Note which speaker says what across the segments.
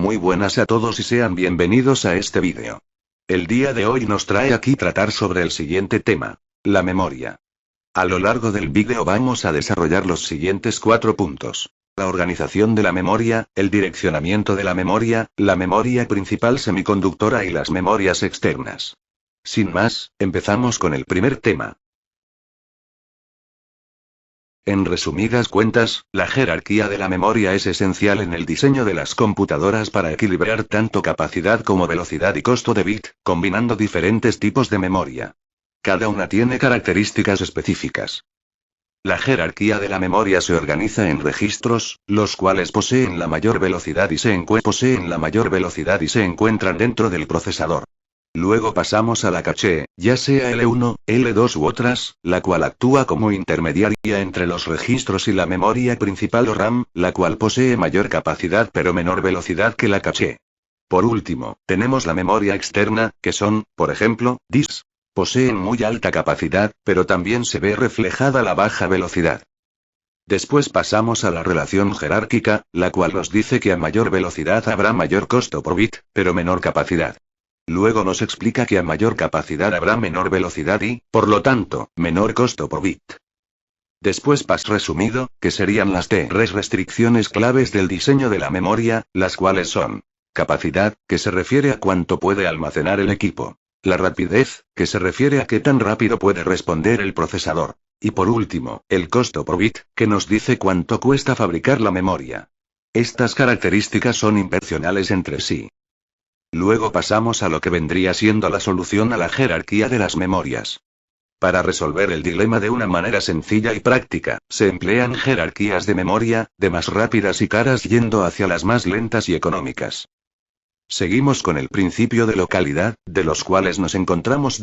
Speaker 1: Muy buenas a todos y sean bienvenidos a este vídeo. El día de hoy nos trae aquí tratar sobre el siguiente tema: la memoria. A lo largo del vídeo vamos a desarrollar los siguientes 4 puntos: la organización de la memoria, el direccionamiento de la memoria principal semiconductora y las memorias externas. Sin más, empezamos con el primer tema. En resumidas cuentas, la jerarquía de la memoria es esencial en el diseño de las computadoras para equilibrar tanto capacidad como velocidad y costo de bit, combinando diferentes tipos de memoria. Cada una tiene características específicas. La jerarquía de la memoria se organiza en registros, los cuales poseen la mayor velocidad y se encuentran dentro del procesador. Luego pasamos a la caché, ya sea L1, L2 u otras, la cual actúa como intermediaria entre los registros y la memoria principal o RAM, la cual posee mayor capacidad pero menor velocidad que la caché. Por último, tenemos la memoria externa, que son, por ejemplo, disks. Poseen muy alta capacidad, pero también se ve reflejada la baja velocidad. Después pasamos a la relación jerárquica, la cual nos dice que a mayor velocidad habrá mayor costo por bit, pero menor capacidad. Luego nos explica que a mayor capacidad habrá menor velocidad y, por lo tanto, menor costo por bit. Después resumido, que serían las tres restricciones claves del diseño de la memoria, las cuales son: capacidad, que se refiere a cuánto puede almacenar el equipo; la rapidez, que se refiere a qué tan rápido puede responder el procesador; y por último, el costo por bit, que nos dice cuánto cuesta fabricar la memoria. Estas características son inversionales entre sí. Luego pasamos a lo que vendría siendo la solución a la jerarquía de las memorias. Para resolver el dilema de una manera sencilla y práctica, se emplean jerarquías de memoria, de más rápidas y caras yendo hacia las más lentas y económicas. Seguimos con el principio de localidad, de los cuales nos encontramos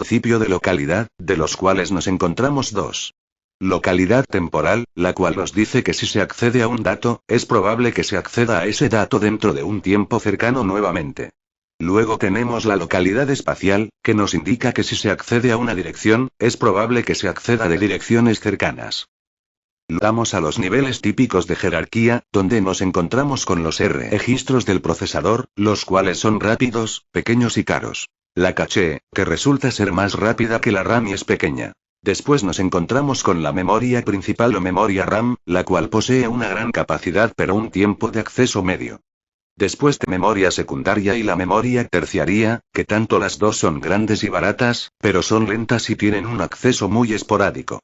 Speaker 1: dos. Localidad temporal, la cual nos dice que si se accede a un dato, es probable que se acceda a ese dato dentro de un tiempo cercano nuevamente. Luego tenemos la localidad espacial, que nos indica que si se accede a una dirección, es probable que se acceda de direcciones cercanas. Vamos a los niveles típicos de jerarquía, donde nos encontramos con los registros del procesador, los cuales son rápidos, pequeños y caros. La caché, que resulta ser más rápida que la RAM y es pequeña. Después nos encontramos con la memoria principal o memoria RAM, la cual posee una gran capacidad pero un tiempo de acceso medio. Después de memoria secundaria y la memoria terciaria, que tanto las dos son grandes y baratas, pero son lentas y tienen un acceso muy esporádico.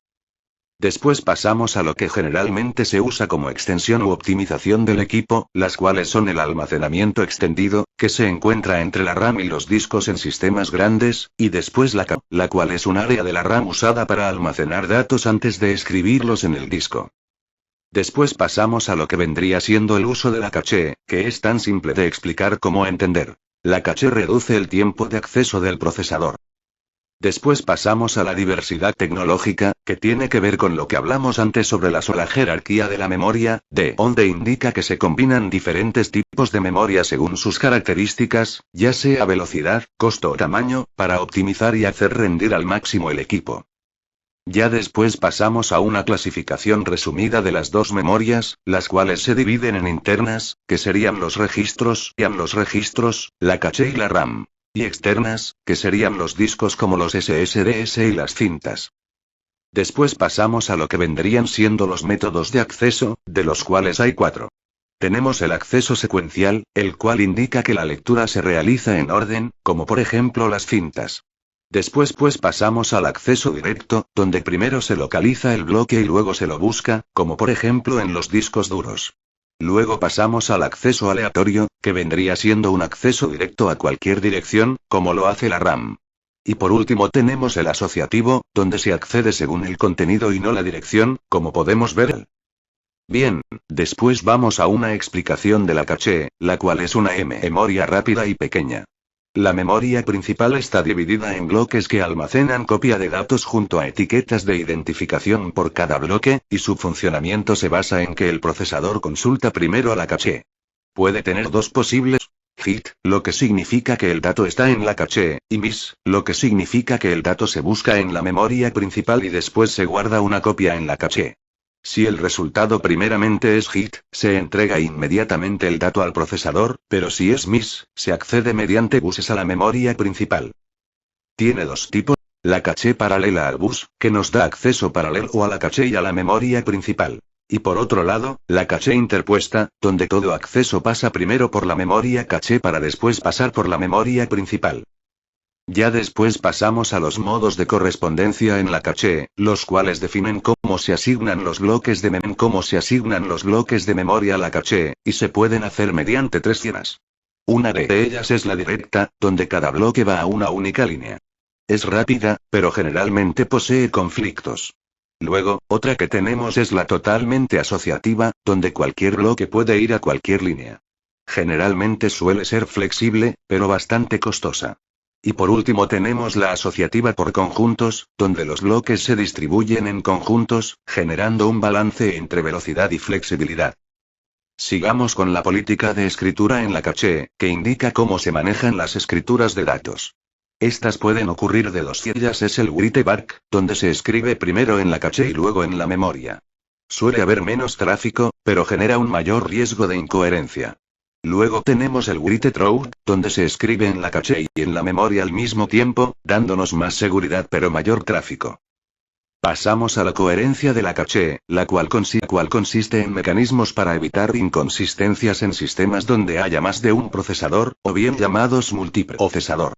Speaker 1: Después pasamos a lo que generalmente se usa como extensión u optimización del equipo, las cuales son el almacenamiento extendido, que se encuentra entre la RAM y los discos en sistemas grandes, y después la CAP, la cual es un área de la RAM usada para almacenar datos antes de escribirlos en el disco. Después pasamos a lo que vendría siendo el uso de la caché, que es tan simple de explicar como entender. La caché reduce el tiempo de acceso del procesador. Después pasamos a la diversidad tecnológica, que tiene que ver con lo que hablamos antes sobre la sola jerarquía de la memoria, donde indica que se combinan diferentes tipos de memoria según sus características, ya sea velocidad, costo o tamaño, para optimizar y hacer rendir al máximo el equipo. Ya después pasamos a una clasificación resumida de las dos memorias, las cuales se dividen en internas, que serían los registros, la caché y la RAM. Y externas, que serían los discos como los SSDs y las cintas. Después pasamos a lo que vendrían siendo los métodos de acceso, de los cuales hay 4. Tenemos el acceso secuencial, el cual indica que la lectura se realiza en orden, como por ejemplo las cintas. Después pasamos al acceso directo, donde primero se localiza el bloque y luego se lo busca, como por ejemplo en los discos duros. Luego pasamos al acceso aleatorio, que vendría siendo un acceso directo a cualquier dirección, como lo hace la RAM. Y por último tenemos el asociativo, donde se accede según el contenido y no la dirección, como podemos ver. Bien, después vamos a una explicación de la caché, la cual es una memoria rápida y pequeña. La memoria principal está dividida en bloques que almacenan copia de datos junto a etiquetas de identificación por cada bloque, y su funcionamiento se basa en que el procesador consulta primero a la caché. Puede tener dos posibles: hit, lo que significa que el dato está en la caché, y miss, lo que significa que el dato se busca en la memoria principal y después se guarda una copia en la caché. Si el resultado primeramente es hit, se entrega inmediatamente el dato al procesador, pero si es miss, se accede mediante buses a la memoria principal. Tiene dos tipos: la caché paralela al bus, que nos da acceso paralelo a la caché y a la memoria principal. Y por otro lado, la caché interpuesta, donde todo acceso pasa primero por la memoria caché para después pasar por la memoria principal. Ya después pasamos a los modos de correspondencia en la caché, los cuales definen cómo se asignan los bloques de memoria a la caché, y se pueden hacer mediante tres vías. Una de ellas es la directa, donde cada bloque va a una única línea. Es rápida, pero generalmente posee conflictos. Luego, otra que tenemos es la totalmente asociativa, donde cualquier bloque puede ir a cualquier línea. Generalmente suele ser flexible, pero bastante costosa. Y por último tenemos la asociativa por conjuntos, donde los bloques se distribuyen en conjuntos, generando un balance entre velocidad y flexibilidad. Sigamos con la política de escritura en la caché, que indica cómo se manejan las escrituras de datos. Estas pueden ocurrir de dos formas: es el write back, donde se escribe primero en la caché y luego en la memoria. Suele haber menos tráfico, pero genera un mayor riesgo de incoherencia. Luego tenemos el write through, donde se escribe en la caché y en la memoria al mismo tiempo, dándonos más seguridad pero mayor tráfico. Pasamos a la coherencia de la caché, la cual consiste en mecanismos para evitar inconsistencias en sistemas donde haya más de un procesador, o bien llamados multiprocesador.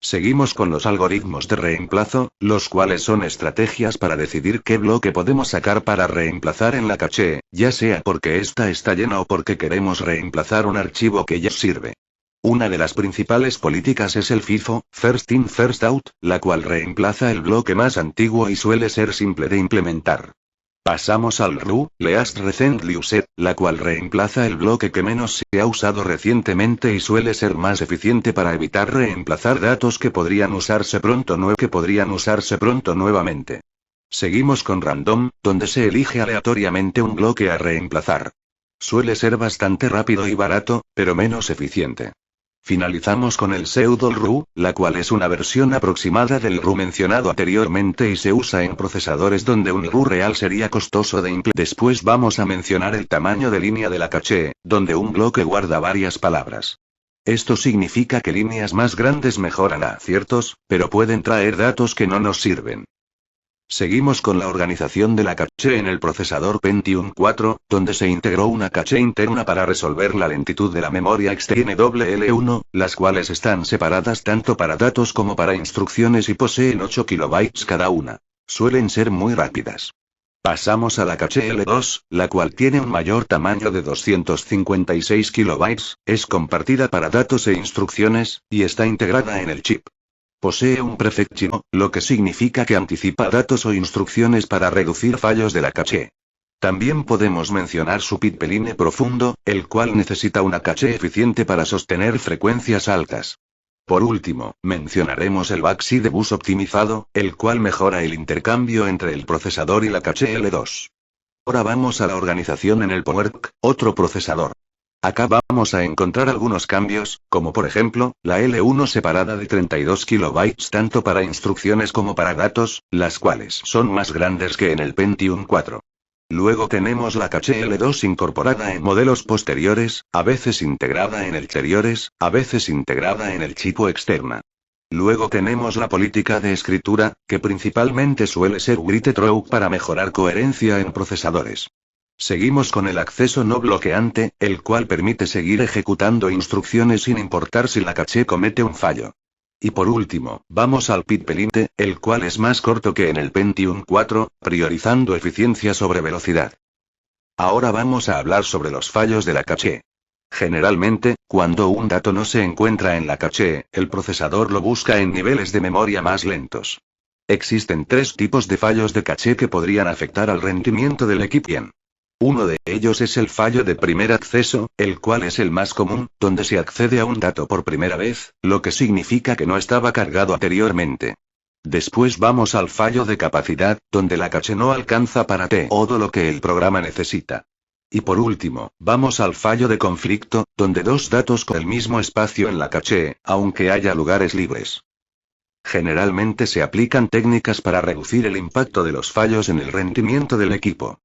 Speaker 1: Seguimos con los algoritmos de reemplazo, los cuales son estrategias para decidir qué bloque podemos sacar para reemplazar en la caché, ya sea porque ésta está llena o porque queremos reemplazar un archivo que ya sirve. Una de las principales políticas es el FIFO, First In First Out, la cual reemplaza el bloque más antiguo y suele ser simple de implementar. Pasamos al RU, Least Recently Used, la cual reemplaza el bloque que menos se ha usado recientemente y suele ser más eficiente para evitar reemplazar datos que podrían usarse pronto nuevamente. Seguimos con Random, donde se elige aleatoriamente un bloque a reemplazar. Suele ser bastante rápido y barato, pero menos eficiente. Finalizamos con el pseudo-RU, la cual es una versión aproximada del RU mencionado anteriormente y se usa en procesadores donde un RU real sería costoso de implementar. Después vamos a mencionar el tamaño de línea de la caché, donde un bloque guarda varias palabras. Esto significa que líneas más grandes mejoran aciertos, pero pueden traer datos que no nos sirven. Seguimos con la organización de la caché en el procesador Pentium 4, donde se integró una caché interna para resolver la lentitud de la memoria externa L1, las cuales están separadas tanto para datos como para instrucciones y poseen 8 kilobytes cada una. Suelen ser muy rápidas. Pasamos a la caché L2, la cual tiene un mayor tamaño de 256 kilobytes, es compartida para datos e instrucciones, y está integrada en el chip. Posee un prefetching, lo que significa que anticipa datos o instrucciones para reducir fallos de la caché. También podemos mencionar su pipeline profundo, el cual necesita una caché eficiente para sostener frecuencias altas. Por último, mencionaremos el backseat de bus optimizado, el cual mejora el intercambio entre el procesador y la caché L2. Ahora vamos a la organización en el PowerQ, otro procesador. Acá vamos a encontrar algunos cambios, como por ejemplo, la L1 separada de 32 kilobytes tanto para instrucciones como para datos, las cuales son más grandes que en el Pentium 4. Luego tenemos la caché L2 incorporada en modelos posteriores, a veces integrada en exteriores, a veces integrada en el chip externa. Luego tenemos la política de escritura, que principalmente suele ser write through para mejorar coherencia en procesadores. Seguimos con el acceso no bloqueante, el cual permite seguir ejecutando instrucciones sin importar si la caché comete un fallo. Y por último, vamos al pipeline, el cual es más corto que en el Pentium 4, priorizando eficiencia sobre velocidad. Ahora vamos a hablar sobre los fallos de la caché. Generalmente, cuando un dato no se encuentra en la caché, el procesador lo busca en niveles de memoria más lentos. Existen tres tipos de fallos de caché que podrían afectar al rendimiento del equipo. Uno de ellos es el fallo de primer acceso, el cual es el más común, donde se accede a un dato por primera vez, lo que significa que no estaba cargado anteriormente. Después vamos al fallo de capacidad, donde la caché no alcanza para todo lo que el programa necesita. Y por último, vamos al fallo de conflicto, donde dos datos con el mismo espacio en la caché, aunque haya lugares libres. Generalmente se aplican técnicas para reducir el impacto de los fallos en el rendimiento del equipo.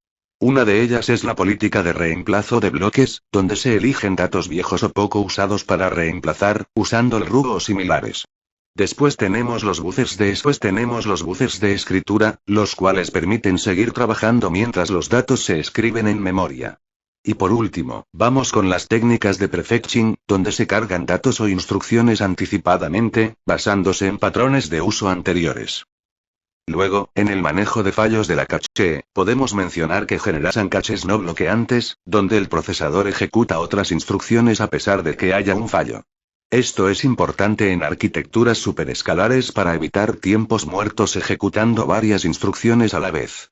Speaker 1: Una de ellas es la política de reemplazo de bloques, donde se eligen datos viejos o poco usados para reemplazar, usando el RU o similares. Después tenemos los buffers de escritura, los cuales permiten seguir trabajando mientras los datos se escriben en memoria. Y por último, vamos con las técnicas de prefetching, donde se cargan datos o instrucciones anticipadamente, basándose en patrones de uso anteriores. Luego, en el manejo de fallos de la caché, podemos mencionar que generan caches no bloqueantes, donde el procesador ejecuta otras instrucciones a pesar de que haya un fallo. Esto es importante en arquitecturas superescalares para evitar tiempos muertos ejecutando varias instrucciones a la vez.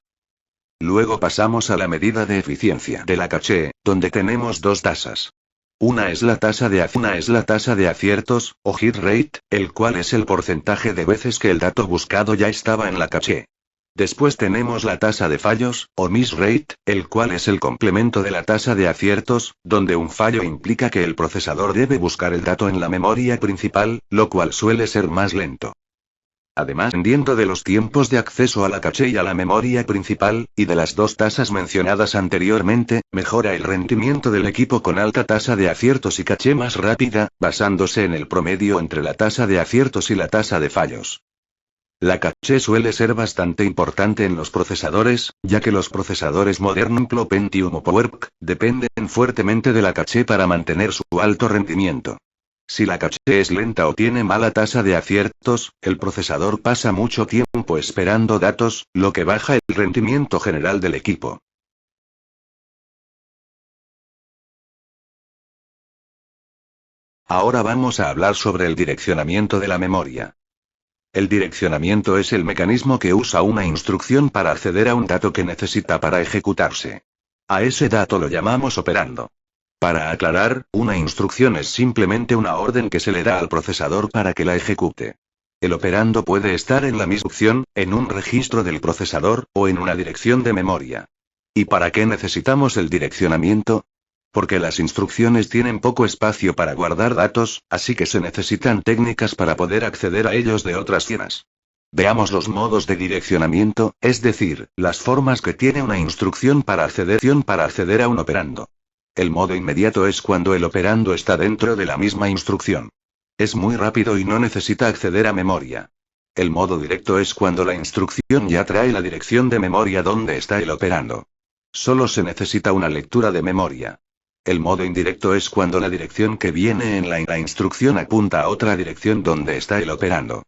Speaker 1: Luego pasamos a la medida de eficiencia de la caché, donde tenemos dos tasas. Una es la tasa de aciertos, o hit rate, el cual es el porcentaje de veces que el dato buscado ya estaba en la caché. Después tenemos la tasa de fallos, o miss rate, el cual es el complemento de la tasa de aciertos, donde un fallo implica que el procesador debe buscar el dato en la memoria principal, lo cual suele ser más lento. Además, dependiendo de los tiempos de acceso a la caché y a la memoria principal, y de las dos tasas mencionadas anteriormente, mejora el rendimiento del equipo con alta tasa de aciertos y caché más rápida, basándose en el promedio entre la tasa de aciertos y la tasa de fallos. La caché suele ser bastante importante en los procesadores, ya que los procesadores modernos Pentium o PowerPC dependen fuertemente de la caché para mantener su alto rendimiento. Si la caché es lenta o tiene mala tasa de aciertos, el procesador pasa mucho tiempo esperando datos, lo que baja el rendimiento general del equipo. Ahora vamos a hablar sobre el direccionamiento de la memoria. El direccionamiento es el mecanismo que usa una instrucción para acceder a un dato que necesita para ejecutarse. A ese dato lo llamamos operando. Para aclarar, una instrucción es simplemente una orden que se le da al procesador para que la ejecute. El operando puede estar en la misma instrucción, en un registro del procesador, o en una dirección de memoria. ¿Y para qué necesitamos el direccionamiento? Porque las instrucciones tienen poco espacio para guardar datos, así que se necesitan técnicas para poder acceder a ellos de otras zonas. Veamos los modos de direccionamiento, es decir, las formas que tiene una instrucción para acceder a un operando. El modo inmediato es cuando el operando está dentro de la misma instrucción. Es muy rápido y no necesita acceder a memoria. El modo directo es cuando la instrucción ya trae la dirección de memoria donde está el operando. Solo se necesita una lectura de memoria. El modo indirecto es cuando la dirección que viene en la instrucción apunta a otra dirección donde está el operando.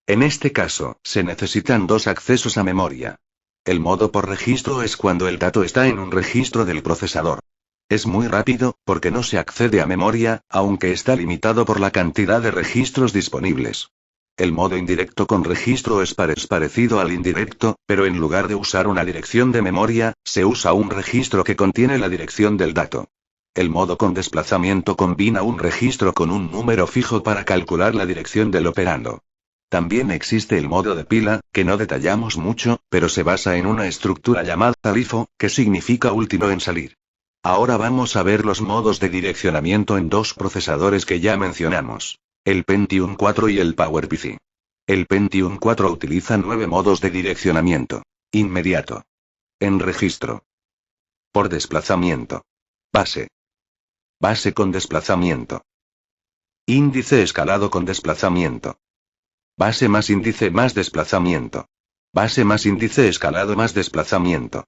Speaker 1: En este caso, se necesitan dos accesos a memoria. El modo por registro es cuando el dato está en un registro del procesador. Es muy rápido, porque no se accede a memoria, aunque está limitado por la cantidad de registros disponibles. El modo indirecto con registro es parecido al indirecto, pero en lugar de usar una dirección de memoria, se usa un registro que contiene la dirección del dato. El modo con desplazamiento combina un registro con un número fijo para calcular la dirección del operando. También existe el modo de pila, que no detallamos mucho, pero se basa en una estructura llamada LIFO, que significa último en salir. Ahora vamos a ver los modos de direccionamiento en dos procesadores que ya mencionamos, el Pentium 4 y el PowerPC. El Pentium 4 utiliza 9 modos de direccionamiento. Inmediato. En registro. Por desplazamiento. Base. Base con desplazamiento. Índice escalado con desplazamiento. Base más índice más desplazamiento. Base más índice escalado más desplazamiento.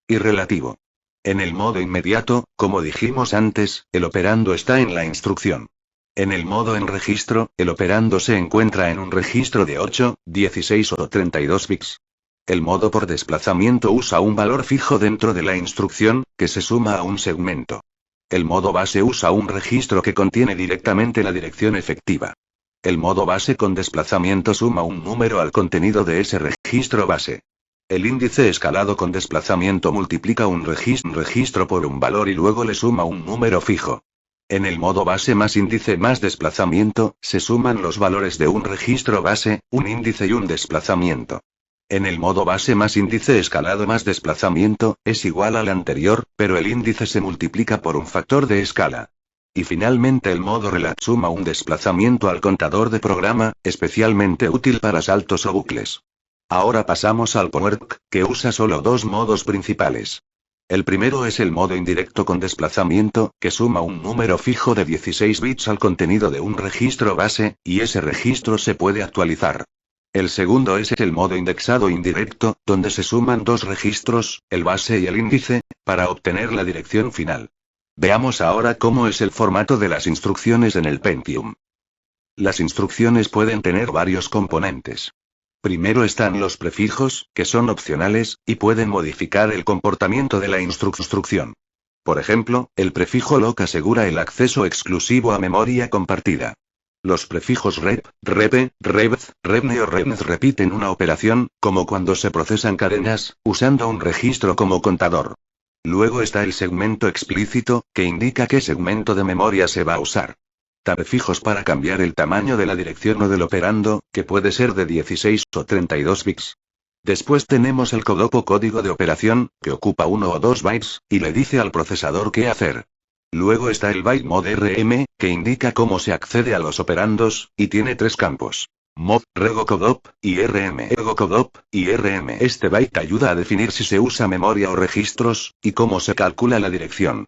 Speaker 1: Y relativo. En el modo inmediato, como dijimos antes, el operando está en la instrucción. En el modo en registro, el operando se encuentra en un registro de 8, 16 o 32 bits. El modo por desplazamiento usa un valor fijo dentro de la instrucción, que se suma a un segmento. El modo base usa un registro que contiene directamente la dirección efectiva. El modo base con desplazamiento suma un número al contenido de ese registro base. El índice escalado con desplazamiento multiplica un registro por un valor y luego le suma un número fijo. En el modo base más índice más desplazamiento, se suman los valores de un registro base, un índice y un desplazamiento. En el modo base más índice escalado más desplazamiento, es igual al anterior, pero el índice se multiplica por un factor de escala. Y finalmente el modo relat suma un desplazamiento al contador de programa, especialmente útil para saltos o bucles. Ahora pasamos al PowerPC, que usa solo dos modos principales. El primero es el modo indirecto con desplazamiento, que suma un número fijo de 16 bits al contenido de un registro base, y ese registro se puede actualizar. El segundo es el modo indexado indirecto, donde se suman dos registros, el base y el índice, para obtener la dirección final. Veamos ahora cómo es el formato de las instrucciones en el Pentium. Las instrucciones pueden tener varios componentes. Primero están los prefijos, que son opcionales, y pueden modificar el comportamiento de la instrucción. Por ejemplo, el prefijo loc asegura el acceso exclusivo a memoria compartida. Los prefijos rep, repe, revz, revne o revnz repiten una operación, como cuando se procesan cadenas, usando un registro como contador. Luego está el segmento explícito, que indica qué segmento de memoria se va a usar. Prefijos para cambiar el tamaño de la dirección o del operando, que puede ser de 16 o 32 bits. Después tenemos el CODOP o código de operación, que ocupa 1 o 2 bytes, y le dice al procesador qué hacer. Luego está el byte mod RM, que indica cómo se accede a los operandos, y tiene tres campos. Mod, rego CODOP, y RM. Rego CODOP, y RM. Este byte ayuda a definir si se usa memoria o registros, y cómo se calcula la dirección.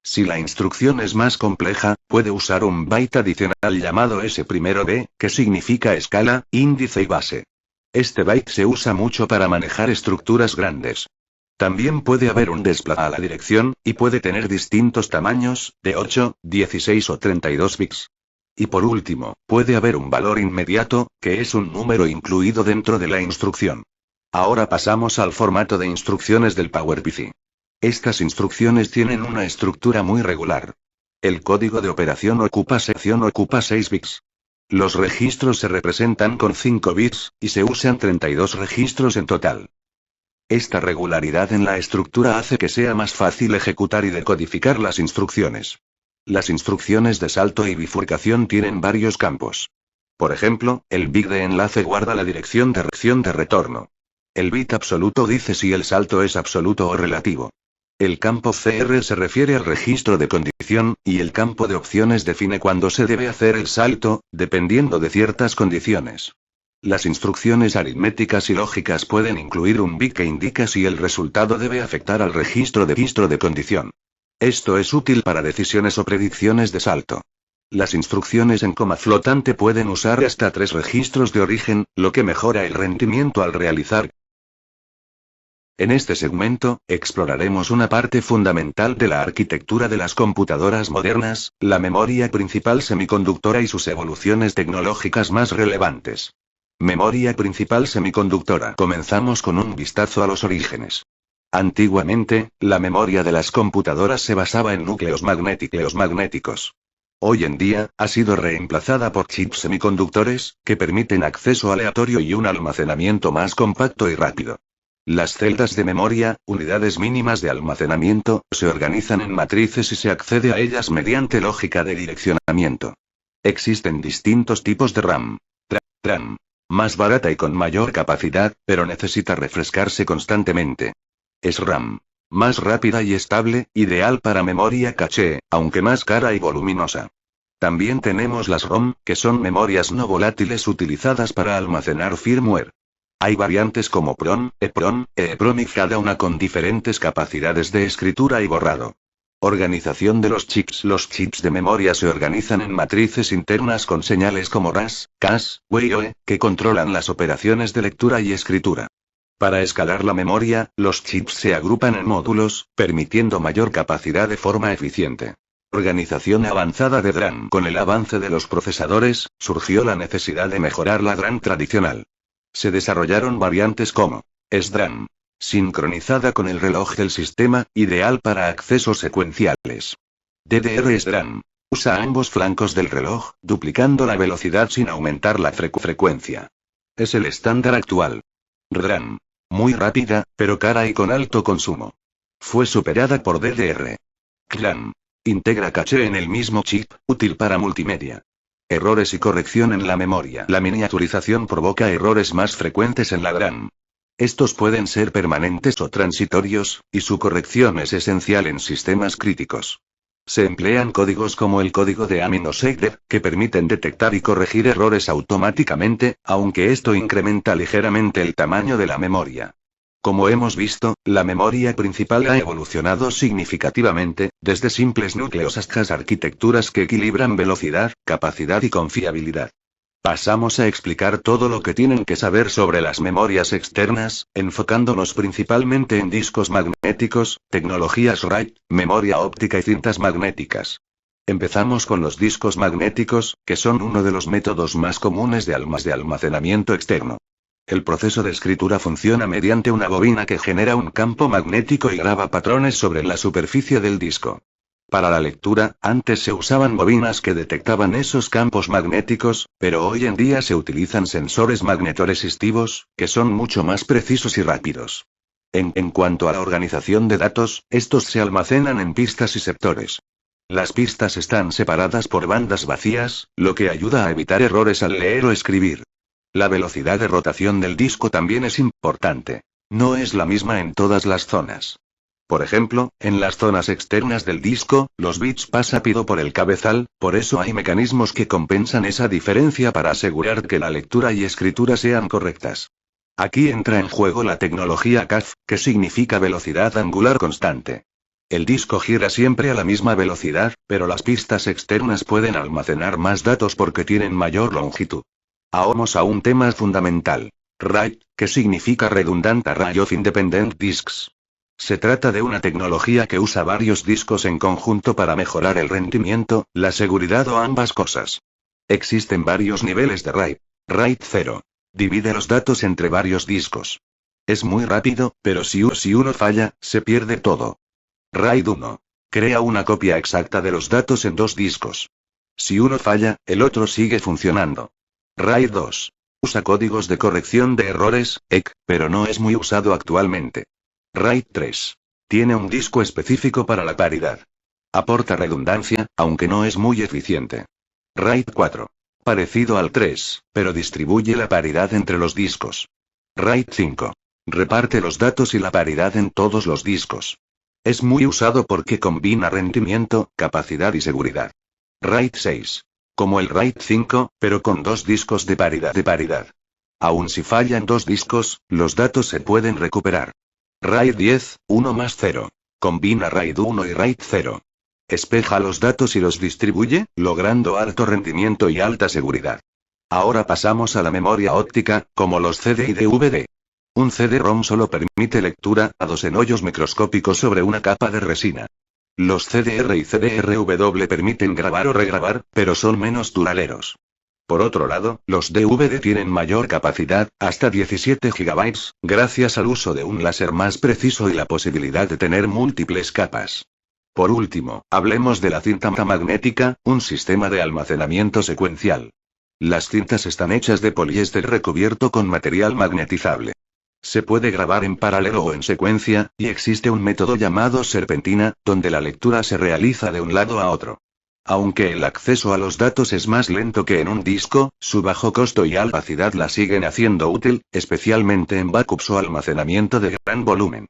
Speaker 1: Si la instrucción es más compleja, puede usar un byte adicional llamado S'(B), que significa escala, índice y base. Este byte se usa mucho para manejar estructuras grandes. También puede haber un desplazamiento a la dirección, y puede tener distintos tamaños, de 8, 16 o 32 bits. Y por último, puede haber un valor inmediato, que es un número incluido dentro de la instrucción. Ahora pasamos al formato de instrucciones del PowerPC. Estas instrucciones tienen una estructura muy regular. El código de operación ocupa 6 bits. Los registros se representan con 5 bits, y se usan 32 registros en total. Esta regularidad en la estructura hace que sea más fácil ejecutar y decodificar las instrucciones. Las instrucciones de salto y bifurcación tienen varios campos. Por ejemplo, el bit de enlace guarda la dirección de retorno. El bit absoluto dice si el salto es absoluto o relativo. El campo CR se refiere al registro de condición, y el campo de opciones define cuándo se debe hacer el salto, dependiendo de ciertas condiciones. Las instrucciones aritméticas y lógicas pueden incluir un bit que indica si el resultado debe afectar al registro de condición. Esto es útil para decisiones o predicciones de salto. Las instrucciones en coma flotante pueden usar hasta 3 registros de origen, lo que mejora el rendimiento al realizar. En este segmento, exploraremos una parte fundamental de la arquitectura de las computadoras modernas, la memoria principal semiconductora y sus evoluciones tecnológicas más relevantes. Memoria principal semiconductora. Comenzamos con un vistazo a los orígenes. Antiguamente, la memoria de las computadoras se basaba en núcleos magnéticos. Hoy en día, ha sido reemplazada por chips semiconductores, que permiten acceso aleatorio y un almacenamiento más compacto y rápido. Las celdas de memoria, unidades mínimas de almacenamiento, se organizan en matrices y se accede a ellas mediante lógica de direccionamiento. Existen distintos tipos de RAM. RAM. Más barata y con mayor capacidad, pero necesita refrescarse constantemente. SRAM. Más rápida y estable, ideal para memoria caché, aunque más cara y voluminosa. También tenemos las ROM, que son memorias no volátiles utilizadas para almacenar firmware. Hay variantes como PROM, EPROM, EEPROM y cada una con diferentes capacidades de escritura y borrado. Organización de los chips. Los chips de memoria se organizan en matrices internas con señales como RAS, CAS, WIOE, que controlan las operaciones de lectura y escritura. Para escalar la memoria, los chips se agrupan en módulos, permitiendo mayor capacidad de forma eficiente. Organización avanzada de DRAM. Con el avance de los procesadores, surgió la necesidad de mejorar la DRAM tradicional. Se desarrollaron variantes como SDRAM, sincronizada con el reloj del sistema, ideal para accesos secuenciales. DDR-SDRAM, usa ambos flancos del reloj, duplicando la velocidad sin aumentar la frecuencia. Es el estándar actual. RDRAM, muy rápida, pero cara y con alto consumo. Fue superada por DDR. CRAM, integra caché en el mismo chip, útil para multimedia. Errores y corrección en la memoria. La miniaturización provoca errores más frecuentes en la DRAM. Estos pueden ser permanentes o transitorios, y su corrección es esencial en sistemas críticos. Se emplean códigos como el código de Amino-Shader, que permiten detectar y corregir errores automáticamente, aunque esto incrementa ligeramente el tamaño de la memoria. Como hemos visto, la memoria principal ha evolucionado significativamente, desde simples núcleos hasta arquitecturas que equilibran velocidad, capacidad y confiabilidad. Pasamos a explicar todo lo que tienen que saber sobre las memorias externas, enfocándonos principalmente en discos magnéticos, tecnologías RAID, memoria óptica y cintas magnéticas. Empezamos con los discos magnéticos, que son uno de los métodos más comunes de almacenamiento externo. El proceso de escritura funciona mediante una bobina que genera un campo magnético y graba patrones sobre la superficie del disco. Para la lectura, antes se usaban bobinas que detectaban esos campos magnéticos, pero hoy en día se utilizan sensores magnetoresistivos, que son mucho más precisos y rápidos. En cuanto a la organización de datos, estos se almacenan en pistas y sectores. Las pistas están separadas por bandas vacías, lo que ayuda a evitar errores al leer o escribir. La velocidad de rotación del disco también es importante. No es la misma en todas las zonas. Por ejemplo, en las zonas externas del disco, los bits pasan rápido por el cabezal, por eso hay mecanismos que compensan esa diferencia para asegurar que la lectura y escritura sean correctas. Aquí entra en juego la tecnología CAF, que significa velocidad angular constante. El disco gira siempre a la misma velocidad, pero las pistas externas pueden almacenar más datos porque tienen mayor longitud. Vamos a un tema fundamental. RAID, que significa Redundant Array of Independent Disks. Se trata de una tecnología que usa varios discos en conjunto para mejorar el rendimiento, la seguridad o ambas cosas. Existen varios niveles de RAID. RAID 0. Divide los datos entre varios discos. Es muy rápido, pero si uno falla, se pierde todo. RAID 1. Crea una copia exacta de los datos en dos discos. Si uno falla, el otro sigue funcionando. RAID 2. Usa códigos de corrección de errores, EC, pero no es muy usado actualmente. RAID 3. Tiene un disco específico para la paridad. Aporta redundancia, aunque no es muy eficiente. RAID 4. Parecido al 3, pero distribuye la paridad entre los discos. RAID 5. Reparte los datos y la paridad en todos los discos. Es muy usado porque combina rendimiento, capacidad y seguridad. RAID 6. Como el RAID 5, pero con dos discos de paridad. Aun si fallan dos discos, los datos se pueden recuperar. RAID 10, 1 más 0. Combina RAID 1 y RAID 0. Espeja los datos y los distribuye, logrando alto rendimiento y alta seguridad. Ahora pasamos a la memoria óptica, como los CD y DVD. Un CD-ROM solo permite lectura a dos en hoyos microscópicos sobre una capa de resina. Los CDR y CDRW permiten grabar o regrabar, pero son menos duraderos. Por otro lado, los DVD tienen mayor capacidad, hasta 17 GB, gracias al uso de un láser más preciso y la posibilidad de tener múltiples capas. Por último, hablemos de la cinta magnética, un sistema de almacenamiento secuencial. Las cintas están hechas de poliéster recubierto con material magnetizable. Se puede grabar en paralelo o en secuencia, y existe un método llamado serpentina, donde la lectura se realiza de un lado a otro. Aunque el acceso a los datos es más lento que en un disco, su bajo costo y alta capacidad la siguen haciendo útil, especialmente en backups o almacenamiento de gran volumen.